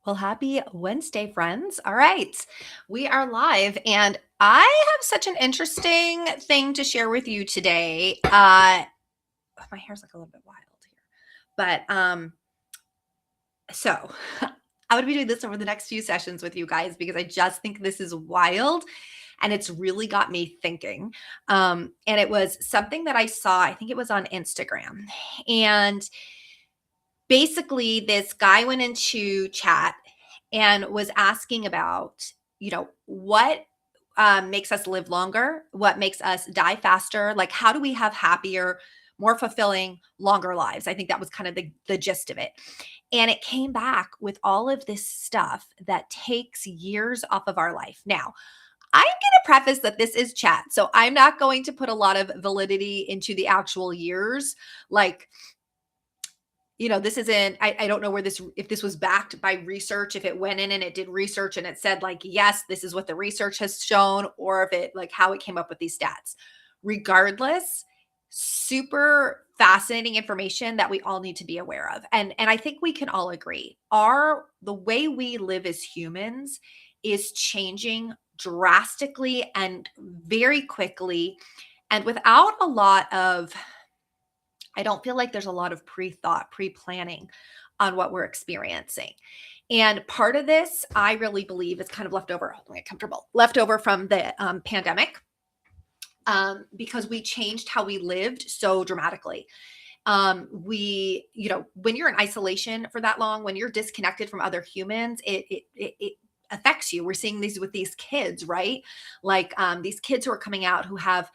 Well, happy Wednesday, friends. All right, we are live, and I have such an interesting thing to share with you today. My hair's like a little bit wild here, but so I would be doing this over the next few sessions with you guys because I just think this is wild, and it's really got me thinking. And it was something that I saw. I think it was on Instagram, and basically this guy went into chat and was asking about, what makes us live longer, what makes us die faster, like how do we have happier, more fulfilling, longer lives. I think that was kind of the gist of it. And it came back with all of this stuff that takes years off of our life. Now, I'm going to preface that this is chat, so I'm not going to put a lot of validity into the actual years. Like, this isn't, I don't know where this, if this was backed by research, if it went in and it did research and it said like, yes, this is what the research has shown, or if it like how it came up with these stats. Regardless, super fascinating information that we all need to be aware of. And I think we can all agree the way we live as humans is changing drastically and very quickly, and without a lot of, I don't feel like there's a lot of pre-thought, pre-planning on what we're experiencing. And part of this, I really believe, is kind of leftover, hold on, get comfortable, leftover from the pandemic, because we changed how we lived so dramatically. When you're in isolation for that long, when you're disconnected from other humans, it affects you. We're seeing these with these kids, right? Like these kids who are coming out who have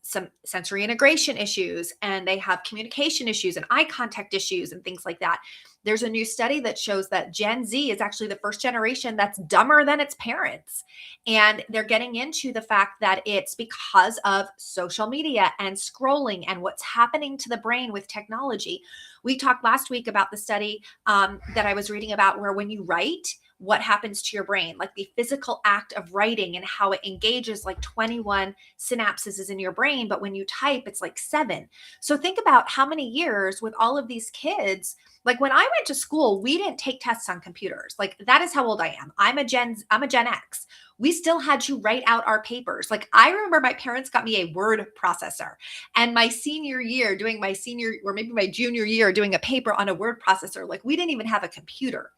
some sensory integration issues, and they have communication issues and eye contact issues and things like that. There's a new study that shows that Gen Z is actually the first generation that's dumber than its parents. And they're getting into the fact that it's because of social media and scrolling and what's happening to the brain with technology. We talked last week about the study that I was reading about, where when you write, what happens to your brain, like the physical act of writing and how it engages like 21 synapses is in your brain. But when you type, it's like 7. So think about how many years with all of these kids. Like when I went to school, we didn't take tests on computers. Like that is how old I am. I'm a Gen X. We still had to write out our papers. Like I remember my parents got me a word processor, and my senior year doing my senior or maybe my junior year doing a paper on a word processor. Like we didn't even have a computer.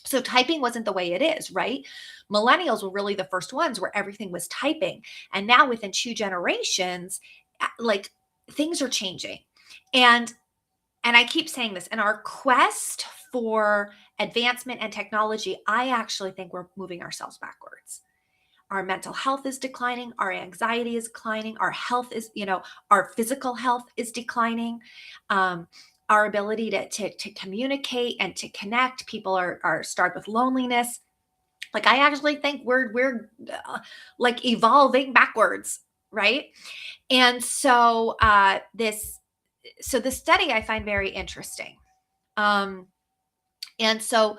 So typing wasn't the way it is, right? Millennials were really the first ones where everything was typing. And now within 2 generations, like things are changing. And I keep saying this, in our quest for advancement and technology, I actually think we're moving ourselves backwards. Our mental health is declining, our anxiety is declining, our health is, our physical health is declining. Our ability to communicate and to connect, people are starved with loneliness. Like I actually think we're like evolving backwards, right? And so the study I find very interesting. And so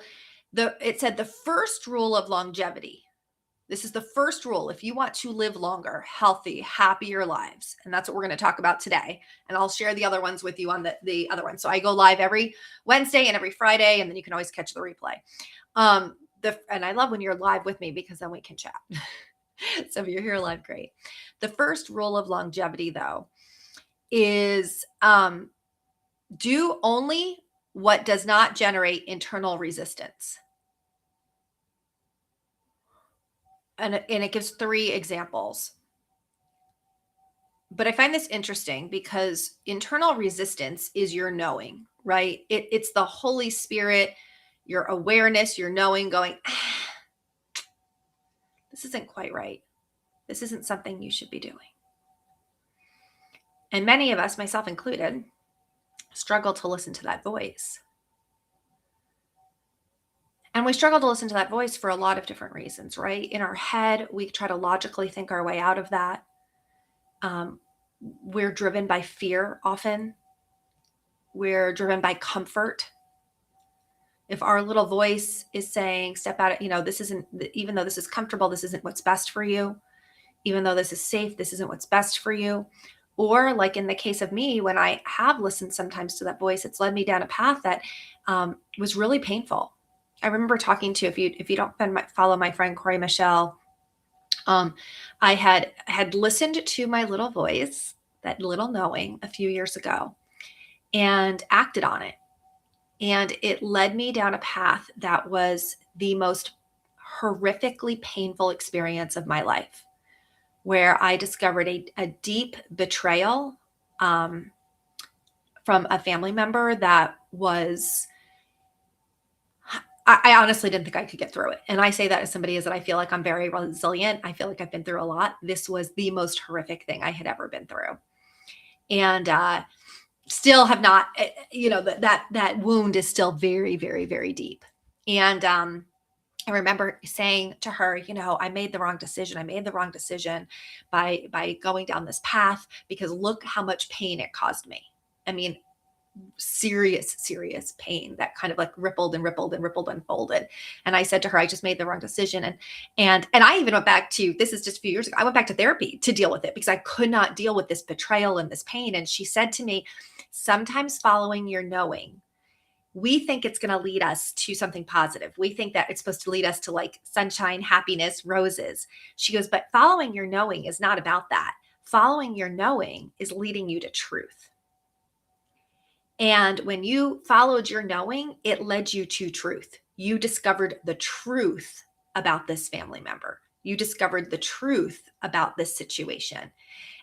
it said the first rule of longevity. This is the first rule. If you want to live longer, healthy, happier lives, and that's what we're going to talk about today. And I'll share the other ones with you on the other ones. So I go live every Wednesday and every Friday, and then you can always catch the replay. And I love when you're live with me because then we can chat. So if you're here live, great. The first rule of longevity, though, is do only what does not generate internal resistance. And it gives 3 examples. But I find this interesting because internal resistance is your knowing, right? It's the Holy Spirit, your awareness, your knowing going, this isn't quite right. This isn't something you should be doing. And many of us, myself included, struggle to listen to that voice. And we struggle to listen to that voice for a lot of different reasons, right? In our head, we try to logically think our way out of that. We're driven by fear often. We're driven by comfort. If our little voice is saying, step out, this isn't, even though this is comfortable, this isn't what's best for you. Even though this is safe, this isn't what's best for you. Or like in the case of me, when I have listened sometimes to that voice, it's led me down a path that was really painful. I remember talking to, if you don't follow my friend Corey Michelle, I had listened to my little voice, that little knowing, a few years ago, and acted on it. And it led me down a path that was the most horrifically painful experience of my life, where I discovered a deep betrayal um, from a family member that was, I honestly didn't think I could get through it. And I say that as somebody that I feel like I'm very resilient. I feel like I've been through a lot. This was the most horrific thing I had ever been through. And still have not, that wound is still very, very, very deep. And I remember saying to her, I made the wrong decision. I made the wrong decision by going down this path, because look how much pain it caused me. I mean, serious, serious pain that kind of like rippled and rippled and rippled and folded. And I said to her, I just made the wrong decision. And I even went back to, this is just a few years ago, I went back to therapy to deal with it, because I could not deal with this betrayal and this pain. And she said to me, sometimes following your knowing, we think it's going to lead us to something positive. We think that it's supposed to lead us to like sunshine, happiness, roses. She goes, but following your knowing is not about that. Following your knowing is leading you to truth. And when you followed your knowing, it led you to truth. You discovered the truth about this family member. You discovered the truth about this situation.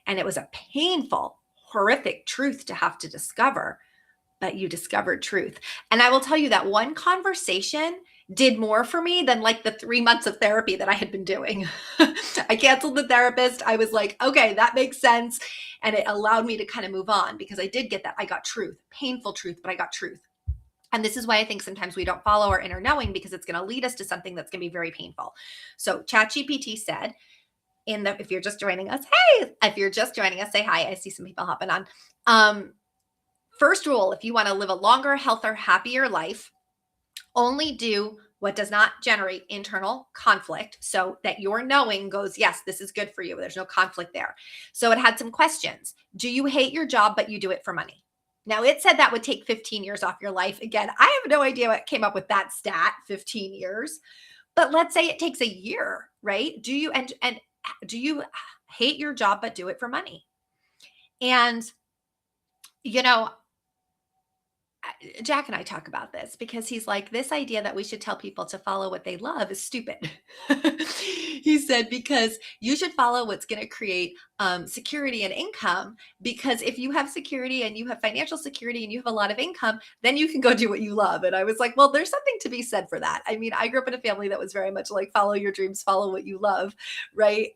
And it was a painful, horrific truth to have to discover, but you discovered truth. And I will tell you that one conversation did more for me than like the 3 months of therapy that I had been doing. I canceled the therapist. I was like, okay, that makes sense. And it allowed me to kind of move on, because I did get that. I got truth, painful truth, but I got truth. And this is why I think sometimes we don't follow our inner knowing, because it's going to lead us to something that's going to be very painful. So ChatGPT said, if you're just joining us, hey, if you're just joining us, say hi. I see some people hopping on. First rule, if you want to live a longer, healthier, happier life, only do what does not generate internal conflict, so that your knowing goes, yes, this is good for you. There's no conflict there. So it had some questions. Do you hate your job, but you do it for money? Now, it said that would take 15 years off your life. Again, I have no idea what came up with that stat, 15 years. But let's say it takes a year, right? Do you do you hate your job, but do it for money? And, you know, Jack and I talk about this, because he's like, this idea that we should tell people to follow what they love is stupid. He said, because you should follow what's going to create security and income, because if you have security and you have financial security and you have a lot of income, then you can go do what you love. And I was like, well, there's something to be said for that. I mean, I grew up in a family that was very much like, follow your dreams, follow what you love. Right.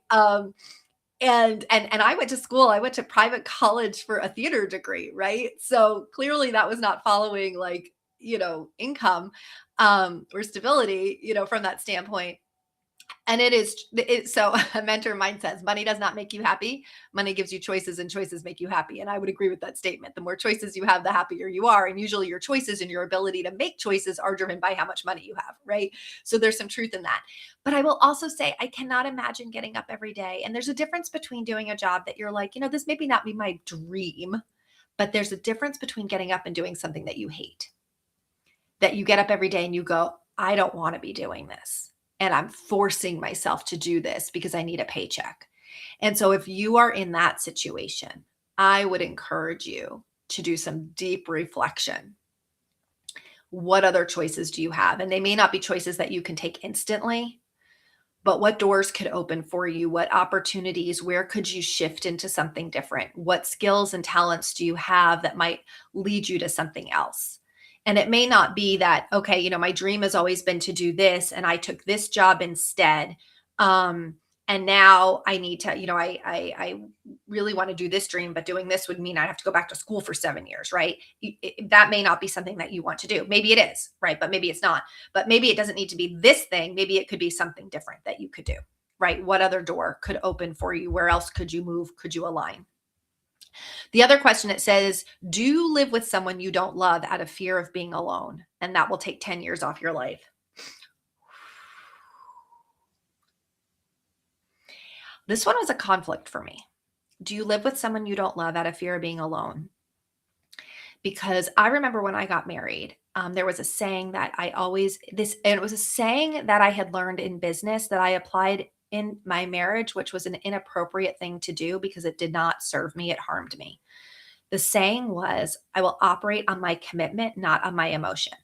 And I went to school, I went to private college for a theater degree, right? So clearly that was not following like, income or stability, from that standpoint. And so a mentor of mine says, money does not make you happy. Money gives you choices, and choices make you happy. And I would agree with that statement. The more choices you have, the happier you are. And usually your choices and your ability to make choices are driven by how much money you have, right? So there's some truth in that. But I will also say, I cannot imagine getting up every day. And there's a difference between doing a job that you're like, this maybe not be my dream, but there's a difference between getting up and doing something that you hate. That you get up every day and you go, I don't want to be doing this. And I'm forcing myself to do this because I need a paycheck. And so if you are in that situation, I would encourage you to do some deep reflection. What other choices do you have? And they may not be choices that you can take instantly, but what doors could open for you? What opportunities? Where could you shift into something different? What skills and talents do you have that might lead you to something else? And it may not be that, okay, my dream has always been to do this, and I took this job instead. And now I need to, I really want to do this dream, but doing this would mean I have to go back to school for 7 years, right? That may not be something that you want to do. Maybe it is, right? But maybe it's not. But maybe it doesn't need to be this thing. Maybe it could be something different that you could do, right? What other door could open for you? Where else could you move? Could you align? The other question, it says, do you live with someone you don't love out of fear of being alone? And that will take 10 years off your life. This one was a conflict for me. Do you live with someone you don't love out of fear of being alone? because I remember when I got married, there was a saying that I always this and it was a saying that I had learned in business that I applied in my marriage, which was an inappropriate thing to do because it did not serve me, it harmed me. The saying was, I will operate on my commitment, not on my emotion.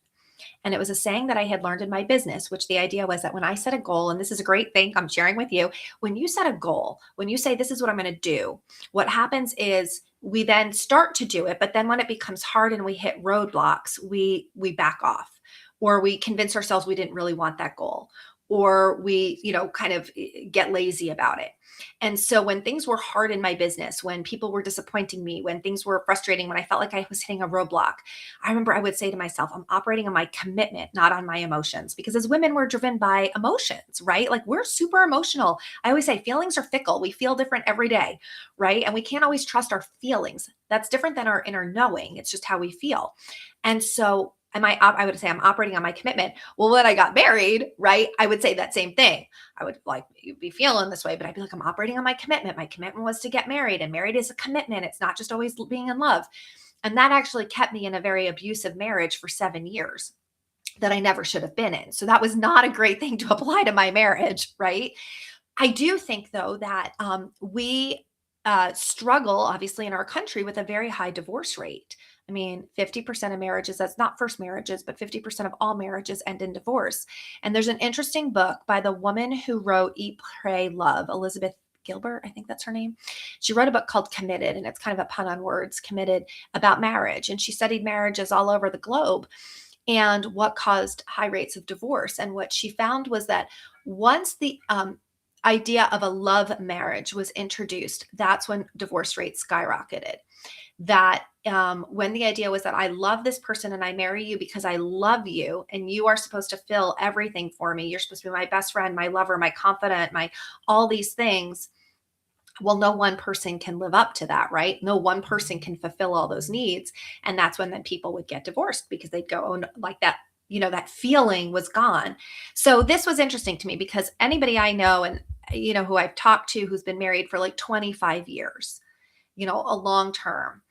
And it was a saying that I had learned in my business, which the idea was that when I set a goal, and this is a great thing I'm sharing with you, when you set a goal, when you say, this is what I'm going to do, what happens is we then start to do it. But then when it becomes hard and we hit roadblocks, we back off, or we convince ourselves we didn't really want that goal, or we, kind of get lazy about it. And so when things were hard in my business, when people were disappointing me, when things were frustrating, when I felt like I was hitting a roadblock, I remember I would say to myself, I'm operating on my commitment, not on my emotions. Because as women, we're driven by emotions, right? Like we're super emotional. I always say feelings are fickle. We feel different every day, right? And we can't always trust our feelings. That's different than our inner knowing. It's just how we feel. And so I would say I'm operating on my commitment. Well, when I got married, right, I would say that same thing. I would like be feeling this way, but I'd be like, I'm operating on my commitment. My commitment was to get married, and married is a commitment. It's not just always being in love. And that actually kept me in a very abusive marriage for 7 years that I never should have been in. So that was not a great thing to apply to my marriage, right? I do think, though, that we struggle, obviously, in our country with a very high divorce rate. I mean, 50% of marriages, that's not first marriages, but 50% of all marriages end in divorce. And there's an interesting book by the woman who wrote Eat, Pray, Love, Elizabeth Gilbert, I think that's her name. She wrote a book called Committed, and it's kind of a pun on words, Committed, about marriage. And she studied marriages all over the globe and what caused high rates of divorce. And what she found was that once the idea of a love marriage was introduced, that's when divorce rates skyrocketed. That when the idea was that I love this person and I marry you because I love you and you are supposed to fill everything for me. You're supposed to be my best friend, my lover, my confidant, my all these things. Well, no one person can live up to that, right? No one person can fulfill all those needs. And that's when then people would get divorced because they'd go, oh, no, like that, that feeling was gone. So this was interesting to me because anybody I know and, who I've talked to who's been married for like 25 years, a long term.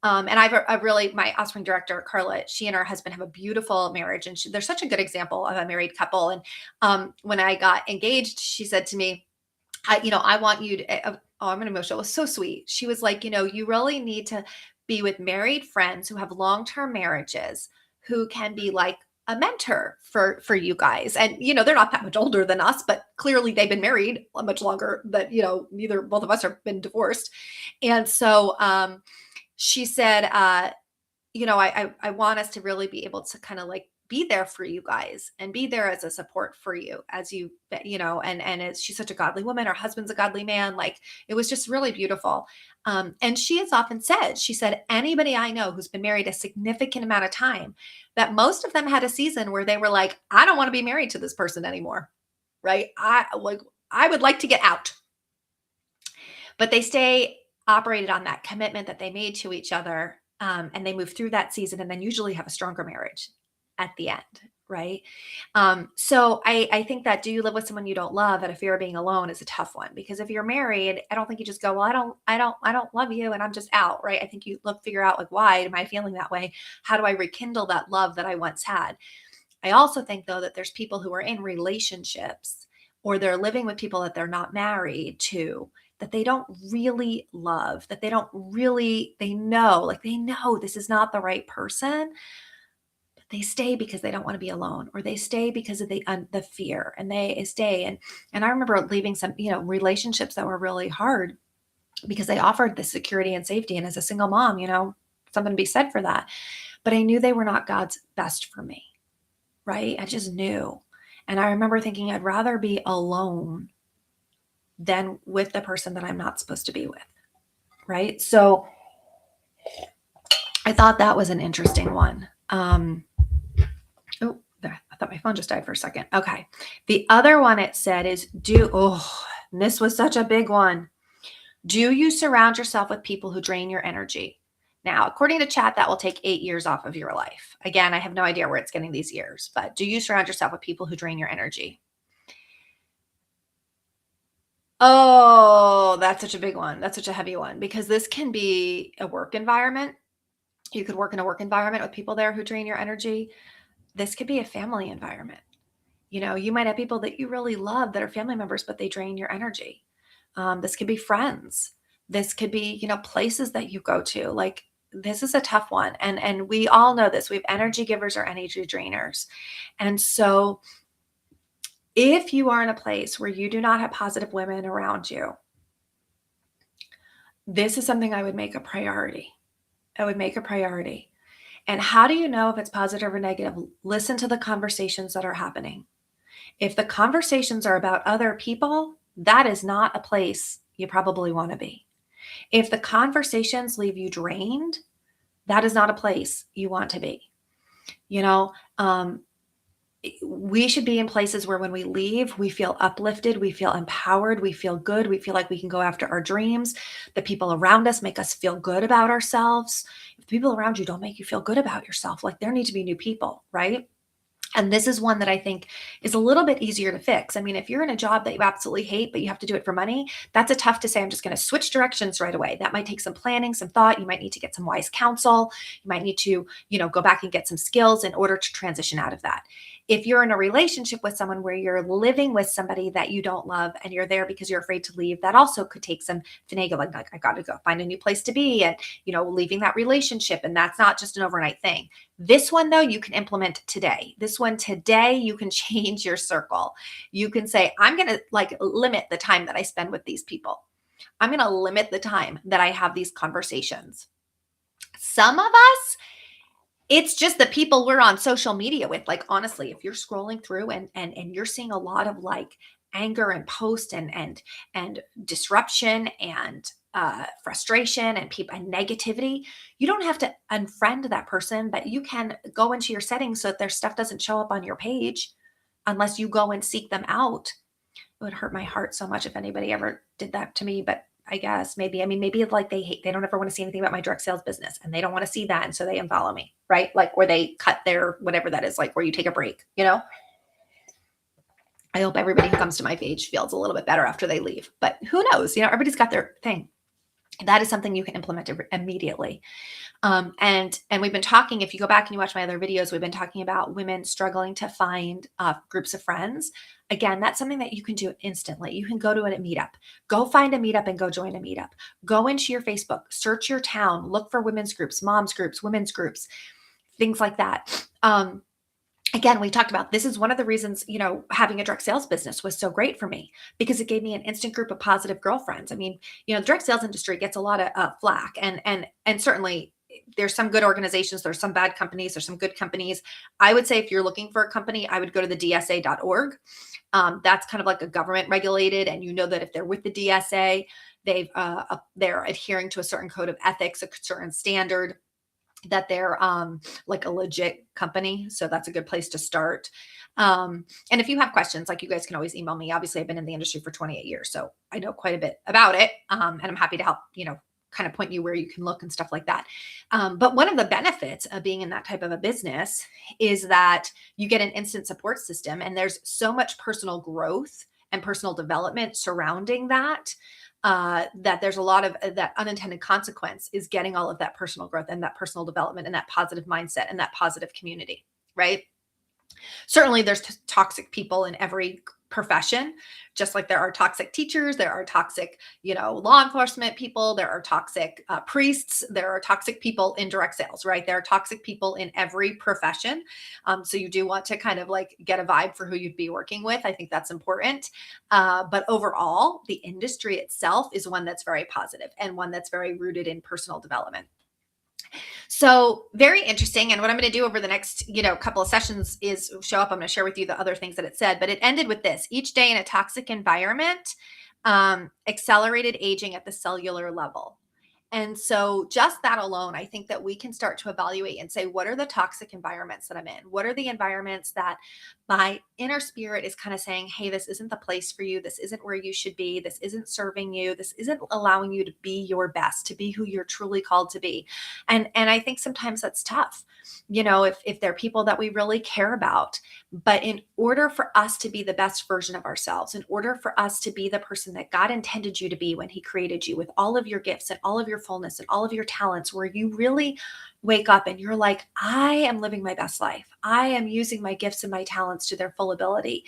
And I've really, my offspring director, Carla, she and her husband have a beautiful marriage. And they're such a good example of a married couple. And when I got engaged, she said to me, I want you to, I'm emotional. It was so sweet. She was like, you really need to be with married friends who have long-term marriages, who can be like a mentor for you guys. And, they're not that much older than us, but clearly they've been married much longer that, neither both of us have been divorced. And so, she said, I want us to really be able to kind of like be there for you guys and be there as a support for you as and she's such a godly woman. Her husband's a godly man. Like it was just really beautiful. And she has often said, she said, anybody I know who's been married a significant amount of time, that most of them had a season where they were like, I don't want to be married to this person anymore. Right. I would like to get out, but they stay operated on that commitment that they made to each other. And they move through that season and then usually have a stronger marriage at the end. Right. So I think that, do you live with someone you don't love out of fear of being alone is a tough one, because if you're married, I don't think you just go, well, I don't love you and I'm just out. Right. I think you figure out like, why am I feeling that way? How do I rekindle that love that I once had? I also think, though, that there's people who are in relationships or they're living with people that they're not married to, that they don't really love, that they know this is not the right person, but they stay because they don't want to be alone, or they stay because of the fear, and they stay. And I remember leaving some, relationships that were really hard because they offered the security and safety. And as a single mom, something to be said for that. But I knew they were not God's best for me. Right? I just knew. And I remember thinking I'd rather be alone than with the person that I'm not supposed to be with. Right? So I thought that was an interesting one. I thought my phone just died for a second. Okay. The other one it said is this was such a big one. Do you surround yourself with people who drain your energy? Now, according to chat, that will take 8 years off of your life. Again, I have no idea where it's getting these years, but do you surround yourself with people who drain your energy? Oh, that's such a big one. That's such a heavy one, because this can be a work environment. You could work in a work environment with people there who drain your energy. This could be a family environment. You might have people that you really love that are family members, but they drain your energy. This could be friends. This could be, places that you go to. Like, this is a tough one. And we all know this. We have energy givers or energy drainers. And so if you are in a place where you do not have positive women around you, this is something I would make a priority. I would make a priority. And how do you know if it's positive or negative? Listen to the conversations that are happening. If the conversations are about other people, that is not a place you probably want to be. If the conversations leave you drained, that is not a place you want to be. You know, we should be in places where when we leave, we feel uplifted, we feel empowered, we feel good, we feel like we can go after our dreams. The people around us make us feel good about ourselves. If the people around you don't make you feel good about yourself, like there need to be new people, right? And this is one that I think is a little bit easier to fix. I mean, if you're in a job that you absolutely hate, but you have to do it for money, that's a tough to say, I'm just going to switch directions right away. That might take some planning, some thought. You might need to get some wise counsel. You might need to, go back and get some skills in order to transition out of that. If you're in a relationship with someone where you're living with somebody that you don't love and you're there because you're afraid to leave, that also could take some finagling, like I got to go find a new place to be and, leaving that relationship. And that's not just an overnight thing. This one, though, you can implement today. This one today, you can change your circle. You can say, I'm going to limit the time that I spend with these people. I'm going to limit the time that I have these conversations. Some of us, it's just the people we're on social media with. Like, honestly, if you're scrolling through and you're seeing a lot of anger and post and disruption and frustration and people and negativity, you don't have to unfriend that person, but you can go into your settings so that their stuff doesn't show up on your page unless you go and seek them out. It would hurt my heart so much if anybody ever did that to me, but I guess maybe they don't ever want to see anything about my direct sales business and they don't want to see that. And so they unfollow me, right? Or they cut their, whatever that is, where you take a break, I hope everybody who comes to my page feels a little bit better after they leave, but who knows? Everybody's got their thing. That is something you can implement immediately. And we've been talking, if you go back and you watch my other videos, we've been talking about women struggling to find groups of friends. Again, that's something that you can do instantly. You can go to a meetup, go find a meetup and go join a meetup. Go into your Facebook, search your town, look for women's groups, moms groups, women's groups, things like that. Again, we talked about this is one of the reasons, having a direct sales business was so great for me because it gave me an instant group of positive girlfriends. I mean, the direct sales industry gets a lot of flack and certainly there's some good organizations, there's some bad companies, there's some good companies. I would say if you're looking for a company, I would go to the DSA.org. That's kind of like a government regulated, and that if they're with the DSA, they're adhering to a certain code of ethics, a certain standard, that they're like a legit company. So that's a good place to start. And if you have questions, you guys can always email me. Obviously, I've been in the industry for 28 years, so I know quite a bit about it. And I'm happy to help, kind of point you where you can look and stuff like that. But one of the benefits of being in that type of a business is that you get an instant support system, and there's so much personal growth and personal development surrounding that. That there's a lot of that unintended consequence is getting all of that personal growth and that personal development and that positive mindset and that positive community, right? Certainly there's toxic people in every profession, just like there are toxic teachers, there are toxic, law enforcement people, there are toxic priests, there are toxic people in direct sales, right? There are toxic people in every profession. So you do want to kind of get a vibe for who you'd be working with. I think that's important. But overall, the industry itself is one that's very positive and one that's very rooted in personal development. So very interesting. And what I'm going to do over the next, couple of sessions is show up. I'm going to share with you the other things that it said, but it ended with this: each day in a toxic environment, accelerated aging at the cellular level. And so just that alone, I think that we can start to evaluate and say, what are the toxic environments that I'm in? What are the environments that my inner spirit is kind of saying, hey, this isn't the place for you. This isn't where you should be. This isn't serving you. This isn't allowing you to be your best, to be who you're truly called to be. And I think sometimes that's tough, if there are people that we really care about. But in order for us to be the best version of ourselves, in order for us to be the person that God intended you to be when he created you with all of your gifts and all of your fullness and all of your talents, where you really wake up and you're like, I am living my best life. I am using my gifts and my talents to their full ability.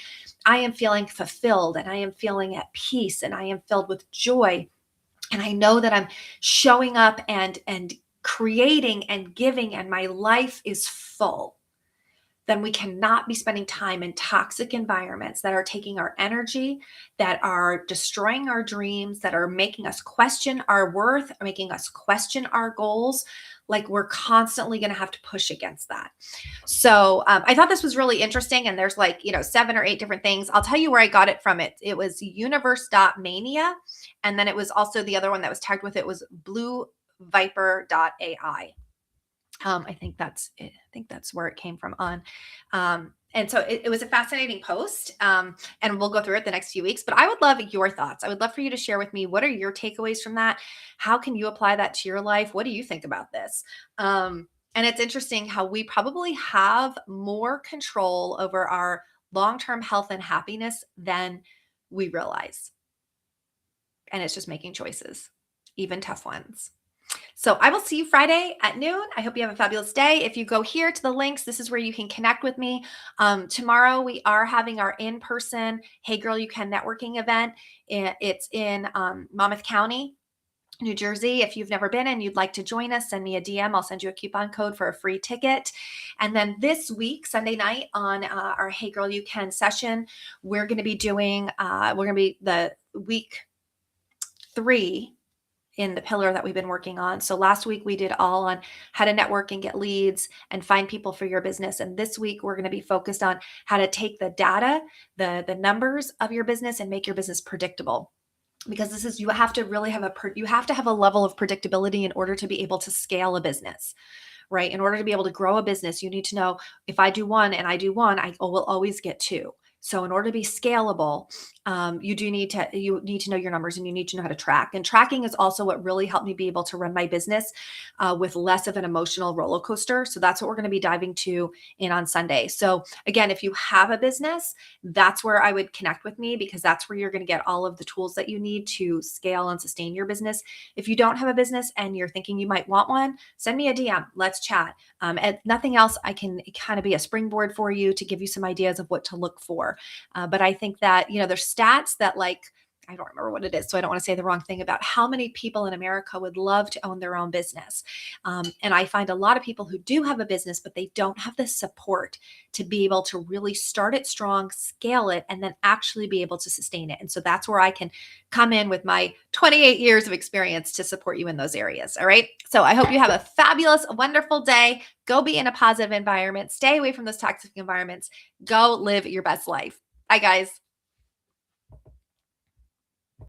I am feeling fulfilled and I am feeling at peace and I am filled with joy. And I know that I'm showing up and creating and giving and my life is full. Then we cannot be spending time in toxic environments that are taking our energy, that are destroying our dreams, that are making us question our worth, making us question our goals. Like we're constantly going to have to push against that. So I thought this was really interesting. And there's like, 7 or 8 different things. I'll tell you where I got it from. It was universe.mania. And then it was also the other one that was tagged with it was blueviper.ai. I think that's it. I think that's where it came from on. And so it was a fascinating post. And we'll go through it the next few weeks, but I would love your thoughts. I would love for you to share with me, what are your takeaways from that? How can you apply that to your life? What do you think about this? And it's interesting how we probably have more control over our long-term health and happiness than we realize. And it's just making choices, even tough ones. So I will see you Friday at noon. I hope you have a fabulous day. If you go here to the links, this is where you can connect with me. Tomorrow we are having our in-person Hey Girl You Can networking event. It's in Monmouth County, New Jersey. If you've never been and you'd like to join us, send me a DM. I'll send you a coupon code for a free ticket. And then this week, Sunday night on our Hey Girl You Can session, we're going to be doing, the week 3 in the pillar that we've been working on. So last week we did all on how to network and get leads and find people for your business. And this week we're going to be focused on how to take the data, the numbers of your business and make your business predictable. Because this is, you have to really have a level of predictability in order to be able to scale a business, right? In order to be able to grow a business, you need to know, if I do one and I do one, I will always get 2. So in order to be scalable, you need to know your numbers and you need to know how to track. And tracking is also what really helped me be able to run my business with less of an emotional roller coaster. So that's what we're going to be diving in on Sunday. So again, if you have a business, that's where I would connect with me, because that's where you're going to get all of the tools that you need to scale and sustain your business. If you don't have a business and you're thinking you might want one, send me a DM. Let's chat. And nothing else, I can kind of be a springboard for you to give you some ideas of what to look for. But I think that, there's stats that, like, I don't remember what it is, so I don't want to say the wrong thing, about how many people in America would love to own their own business. And I find a lot of people who do have a business, but they don't have the support to be able to really start it strong, scale it, and then actually be able to sustain it. And so that's where I can come in with my 28 years of experience to support you in those areas. All right. So I hope you have a fabulous, wonderful day. Go be in a positive environment. Stay away from those toxic environments. Go live your best life. Bye, guys.